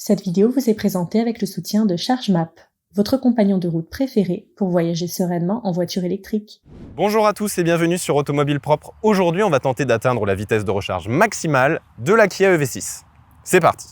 Cette vidéo vous est présentée avec le soutien de ChargeMap, votre compagnon de route préféré pour voyager sereinement en voiture électrique. Bonjour à tous et bienvenue sur Automobile Propre. Aujourd'hui, on va tenter d'atteindre la vitesse de recharge maximale de la Kia EV6. C'est parti!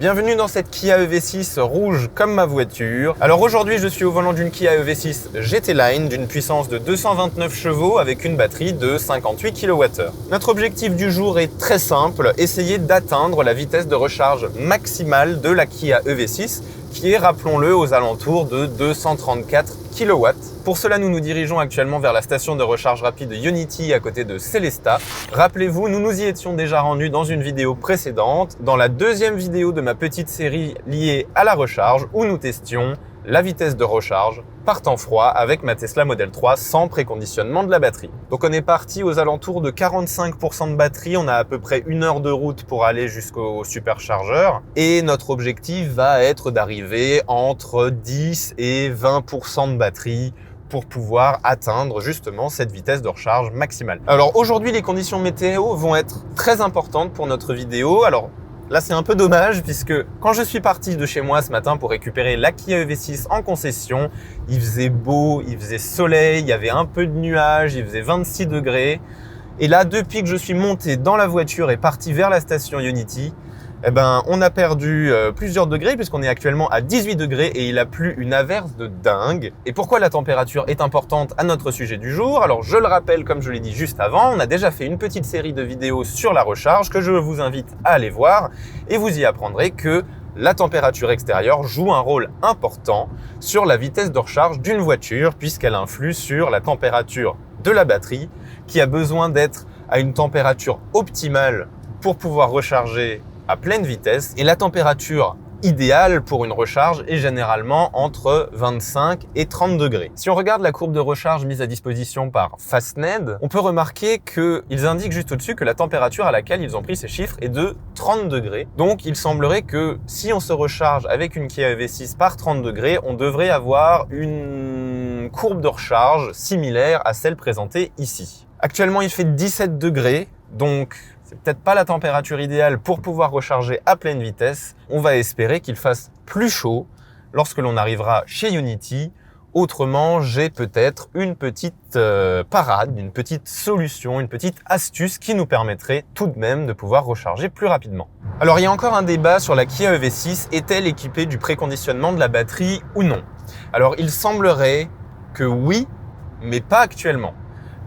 Bienvenue dans cette Kia EV6 rouge comme ma voiture. Alors aujourd'hui, je suis au volant d'une Kia EV6 GT Line d'une puissance de 229 chevaux avec une batterie de 58 kWh. Notre objectif du jour est très simple, essayer d'atteindre la vitesse de recharge maximale de la Kia EV6 qui est, rappelons-le, aux alentours de 234 kW. Pour cela, nous nous dirigeons actuellement vers la station de recharge rapide Ionity à côté de Célestat. Rappelez-vous, nous nous y étions déjà rendus dans une vidéo précédente, dans la deuxième vidéo de ma petite série liée à la recharge, où nous testions la vitesse de recharge par temps froid avec ma Tesla Model 3 sans préconditionnement de la batterie. Donc on est parti aux alentours de 45% de batterie, on a à peu près 1 heure de route pour aller jusqu'au superchargeur et notre objectif va être d'arriver entre 10 et 20% de batterie pour pouvoir atteindre justement cette vitesse de recharge maximale. Alors aujourd'hui, les conditions météo vont être très importantes pour notre vidéo. Alors là, c'est un peu dommage puisque quand je suis parti de chez moi ce matin pour récupérer la Kia EV6 en concession, il faisait beau, il faisait soleil, il y avait un peu de nuages, il faisait 26 degrés. Et là, depuis que je suis monté dans la voiture et parti vers la station Ionity, on a perdu plusieurs degrés puisqu'on est actuellement à 18 degrés et il a plu une averse de dingue. Et pourquoi la température est importante à notre sujet du jour? Alors je le rappelle, comme je l'ai dit juste avant, on a déjà fait une petite série de vidéos sur la recharge que je vous invite à aller voir et vous y apprendrez que la température extérieure joue un rôle important sur la vitesse de recharge d'une voiture puisqu'elle influe sur la température de la batterie qui a besoin d'être à une température optimale pour pouvoir recharger à pleine vitesse et la température idéale pour une recharge est généralement entre 25 et 30 degrés. Si on regarde la courbe de recharge mise à disposition par Fastned, on peut remarquer qu'ils indiquent juste au-dessus que la température à laquelle ils ont pris ces chiffres est de 30 degrés. Donc il semblerait que si on se recharge avec une Kia EV6 par 30 degrés, on devrait avoir une courbe de recharge similaire à celle présentée ici. Actuellement, il fait 17 degrés, donc c'est peut-être pas la température idéale pour pouvoir recharger à pleine vitesse. On va espérer qu'il fasse plus chaud lorsque l'on arrivera chez Ionity. Autrement, j'ai peut-être une petite parade, une petite solution, une petite astuce qui nous permettrait tout de même de pouvoir recharger plus rapidement. Alors, il y a encore un débat sur la Kia EV6. Est-elle équipée du préconditionnement de la batterie ou non? Alors, il semblerait que oui, mais pas actuellement.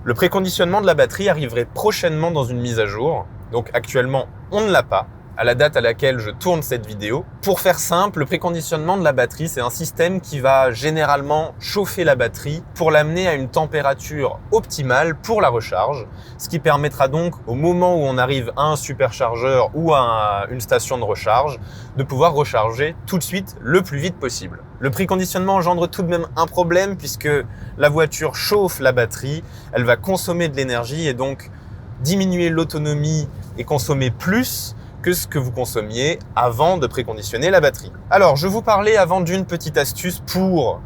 Le préconditionnement de la batterie arriverait prochainement dans une mise à jour. Donc actuellement, on ne l'a pas à la date à laquelle je tourne cette vidéo. Pour faire simple, le préconditionnement de la batterie, c'est un système qui va généralement chauffer la batterie pour l'amener à une température optimale pour la recharge, ce qui permettra donc au moment où on arrive à un superchargeur ou à une station de recharge, de pouvoir recharger tout de suite le plus vite possible. Le préconditionnement engendre tout de même un problème puisque la voiture chauffe la batterie, elle va consommer de l'énergie et donc diminuer l'autonomie et consommer plus que ce que vous consommiez avant de préconditionner la batterie. Alors, je vous parlais avant d'une petite astuce pour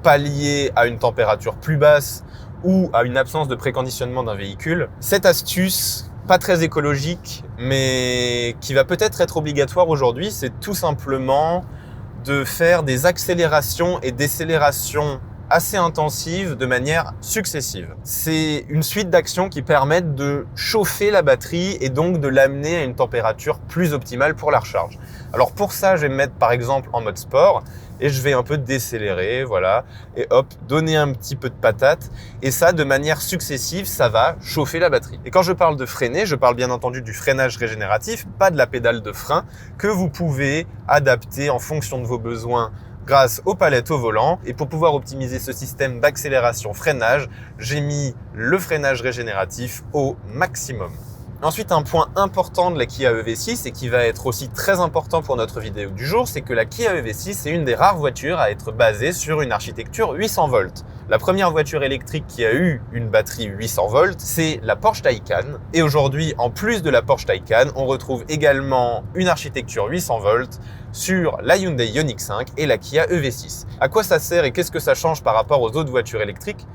pallier à une température plus basse ou à une absence de préconditionnement d'un véhicule. Cette astuce, pas très écologique, mais qui va peut-être être obligatoire aujourd'hui, c'est tout simplement de faire des accélérations et décélérations assez intensive de manière successive. C'est une suite d'actions qui permettent de chauffer la batterie et donc de l'amener à une température plus optimale pour la recharge. Alors pour ça, je vais me mettre par exemple en mode sport et je vais un peu décélérer, voilà, et hop, donner un petit peu de patate et ça, de manière successive, ça va chauffer la batterie. Et quand je parle de freiner, je parle bien entendu du freinage régénératif, pas de la pédale de frein que vous pouvez adapter en fonction de vos besoins grâce aux palettes au volant. Et pour pouvoir optimiser ce système d'accélération-freinage, j'ai mis le freinage régénératif au maximum. Ensuite, un point important de la Kia EV6 et qui va être aussi très important pour notre vidéo du jour, c'est que la Kia EV6 est une des rares voitures à être basée sur une architecture 800 volts. La première voiture électrique qui a eu une batterie 800 volts, c'est la Porsche Taycan. Et aujourd'hui, en plus de la Porsche Taycan, on retrouve également une architecture 800 volts sur la Hyundai Ioniq 5 et la Kia EV6. À quoi ça sert et qu'est-ce que ça change par rapport aux autres voitures électriques ?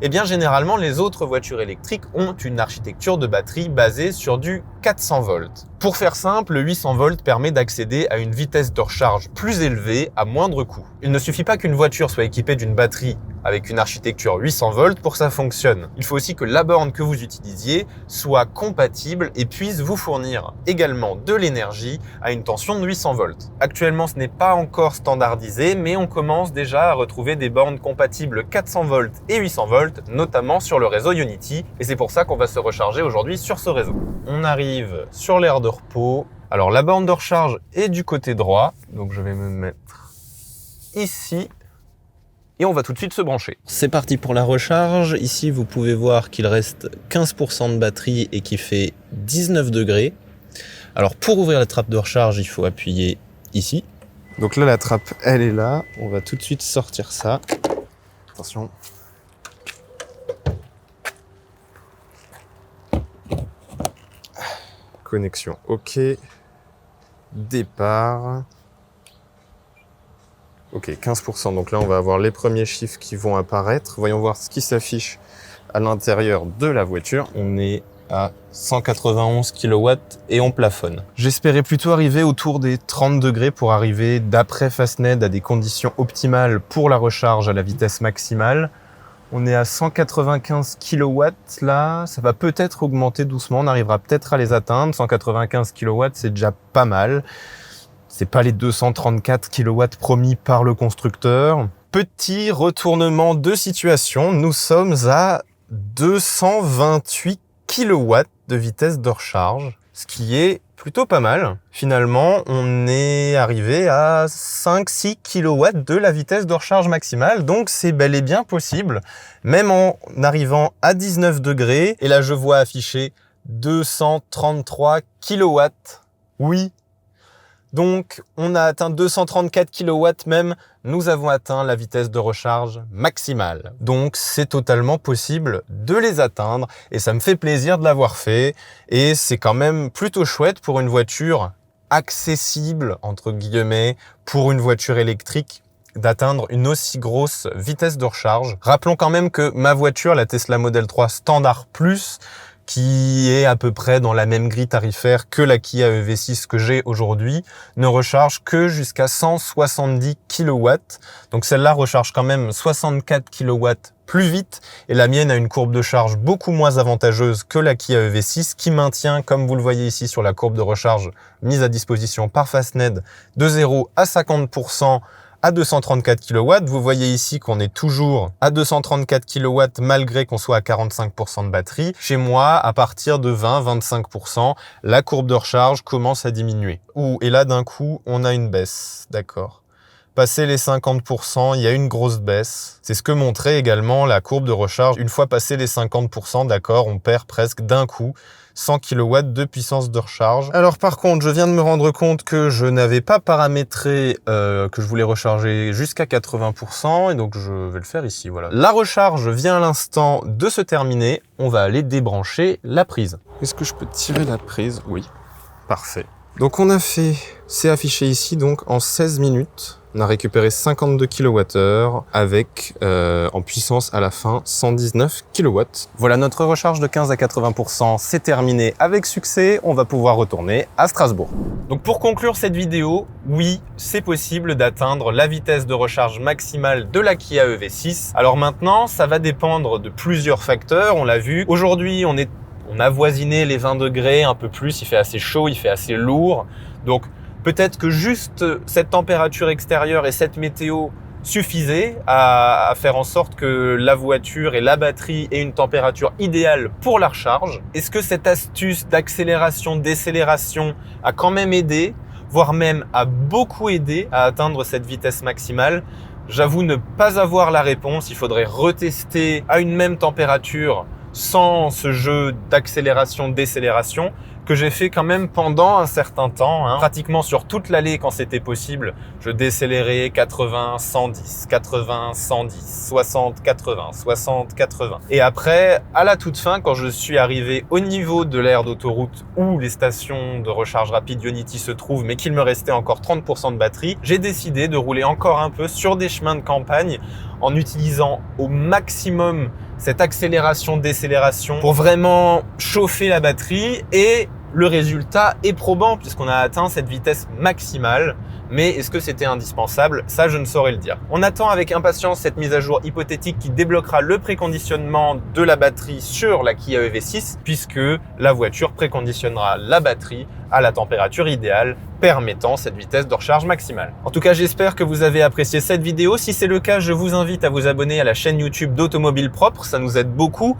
Eh bien, généralement, les autres voitures électriques ont une architecture de batterie basée sur du 400 volts. Pour faire simple, le 800 volts permet d'accéder à une vitesse de recharge plus élevée à moindre coût. Il ne suffit pas qu'une voiture soit équipée d'une batterie avec une architecture 800 volts pour que ça fonctionne. Il faut aussi que la borne que vous utilisiez soit compatible et puisse vous fournir également de l'énergie à une tension de 800 volts. Actuellement, ce n'est pas encore standardisé, mais on commence déjà à retrouver des bornes compatibles 400 volts et 800 volts, notamment sur le réseau Ionity, et c'est pour ça qu'on va se recharger aujourd'hui sur ce réseau. On arrive sur l'aire de repos. Alors la borne de recharge est du côté droit, donc je vais me mettre ici. Et on va tout de suite se brancher. C'est parti pour la recharge. Ici, vous pouvez voir qu'il reste 15% de batterie et qu'il fait 19 degrés. Alors, pour ouvrir la trappe de recharge, il faut appuyer ici. Donc là, la trappe, elle est là. On va tout de suite sortir ça. Attention. Connexion, OK. Départ. Ok, 15%. Donc là, on va avoir les premiers chiffres qui vont apparaître. Voyons voir ce qui s'affiche à l'intérieur de la voiture. On est à 191 kW et on plafonne. J'espérais plutôt arriver autour des 30 degrés pour arriver, d'après Fastned, à des conditions optimales pour la recharge à la vitesse maximale. On est à 195 kW là. Ça va peut-être augmenter doucement. On arrivera peut-être à les atteindre. 195 kW, c'est déjà pas mal. C'est pas les 234 kW promis par le constructeur. Petit retournement de situation, nous sommes à 228 kW de vitesse de recharge, ce qui est plutôt pas mal. Finalement, on est arrivé à 5-6 kW de la vitesse de recharge maximale, donc c'est bel et bien possible, même en arrivant à 19 degrés. Et là, je vois affiché 233 kW. Oui. Donc, on a atteint 234 kW même, nous avons atteint la vitesse de recharge maximale. Donc, c'est totalement possible de les atteindre et ça me fait plaisir de l'avoir fait. Et c'est quand même plutôt chouette pour une voiture accessible, entre guillemets, pour une voiture électrique, d'atteindre une aussi grosse vitesse de recharge. Rappelons quand même que ma voiture, la Tesla Model 3 Standard Plus, qui est à peu près dans la même grille tarifaire que la Kia EV6 que j'ai aujourd'hui, ne recharge que jusqu'à 170 kW. Donc celle-là recharge quand même 64 kW plus vite et la mienne a une courbe de charge beaucoup moins avantageuse que la Kia EV6 qui maintient, comme vous le voyez ici sur la courbe de recharge mise à disposition par Fastned, de 0 à 50% à 234 kW. Vous voyez ici qu'on est toujours à 234 kW malgré qu'on soit à 45% de batterie. Chez moi, à partir de 20-25%, la courbe de recharge commence à diminuer. Et là, d'un coup, on a une baisse. D'accord. Passé les 50%, il y a une grosse baisse. C'est ce que montrait également la courbe de recharge. Une fois passé les 50%, d'accord, on perd presque d'un coup 100 kW de puissance de recharge. Alors par contre, je viens de me rendre compte que je n'avais pas paramétré que je voulais recharger jusqu'à 80% et donc je vais le faire ici, voilà. La recharge vient à l'instant de se terminer. On va aller débrancher la prise. Est-ce que je peux tirer la prise? Oui. Parfait. Donc on a fait, c'est affiché ici, donc en 16 minutes. On a récupéré 52 kWh avec, en puissance à la fin, 119 kW. Voilà, notre recharge de 15 à 80%, c'est terminé avec succès. On va pouvoir retourner à Strasbourg. Donc pour conclure cette vidéo, oui, c'est possible d'atteindre la vitesse de recharge maximale de la Kia EV6. Alors maintenant, ça va dépendre de plusieurs facteurs. On l'a vu, aujourd'hui, on a voisiné les 20 degrés, un peu plus, il fait assez chaud, il fait assez lourd. Donc peut-être que juste cette température extérieure et cette météo suffisaient à faire en sorte que la voiture et la batterie aient une température idéale pour la recharge. Est-ce que cette astuce d'accélération, décélération a quand même aidé, voire même a beaucoup aidé à atteindre cette vitesse maximale? J'avoue ne pas avoir la réponse. Il faudrait retester à une même température sans ce jeu d'accélération-décélération que j'ai fait quand même pendant un certain temps, pratiquement sur toute l'allée quand c'était possible. Je décélérais 80, 110, 80, 110, 60, 80, 60, 80. Et après, à la toute fin, quand je suis arrivé au niveau de l'aire d'autoroute où les stations de recharge rapide Ionity se trouvent, mais qu'il me restait encore 30% de batterie, j'ai décidé de rouler encore un peu sur des chemins de campagne en utilisant au maximum cette accélération-décélération pour vraiment chauffer la batterie, et le résultat est probant puisqu'on a atteint cette vitesse maximale. Mais est-ce que c'était indispensable? Ça, je ne saurais le dire. On attend avec impatience cette mise à jour hypothétique qui débloquera le préconditionnement de la batterie sur la Kia EV6, puisque la voiture préconditionnera la batterie à la température idéale, permettant cette vitesse de recharge maximale. En tout cas, j'espère que vous avez apprécié cette vidéo. Si c'est le cas, je vous invite à vous abonner à la chaîne YouTube d'Automobile Propre, ça nous aide beaucoup.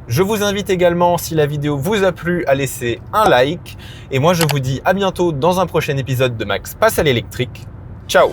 Je vous invite également, si la vidéo vous a plu, à laisser un like. Et moi, je vous dis à bientôt dans un prochain épisode de Max Passe à l'électrique. Ciao!